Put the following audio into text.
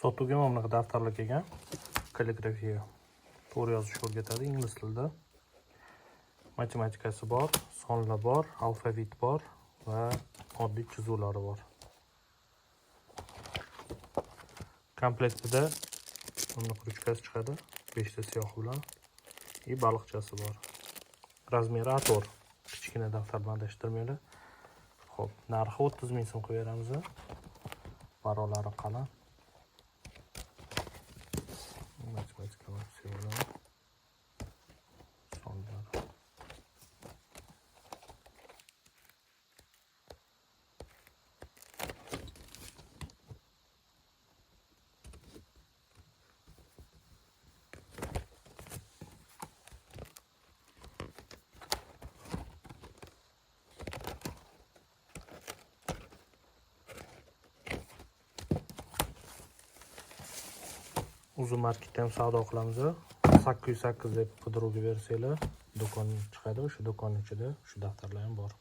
Sotuvga mana bunaqa daftarlar kelgan. Kalligrafiya to'g'ri yozishni o'rgatadi ingliz tilida. Matematikasi bor, sonlar bor, alfavit bor va oddiy chizuvlari bor. Komplektida bunda ruchkasi chiqadi, 5 ta siyoh bilan va baliqchasi bor. Razmeri A4. Kichkina daftar bilan adashtirmaydi. Xo'p, narxi 30 ming so'm qo'yib beramiz. Barolari qalin. Matematika sonlar. Uzun marketda ham savdo qilamiz. 808 deb qidiruvga bersanglar, do'kon chiqadi. O'sha do'konning ichida shu daftarlar ham bor.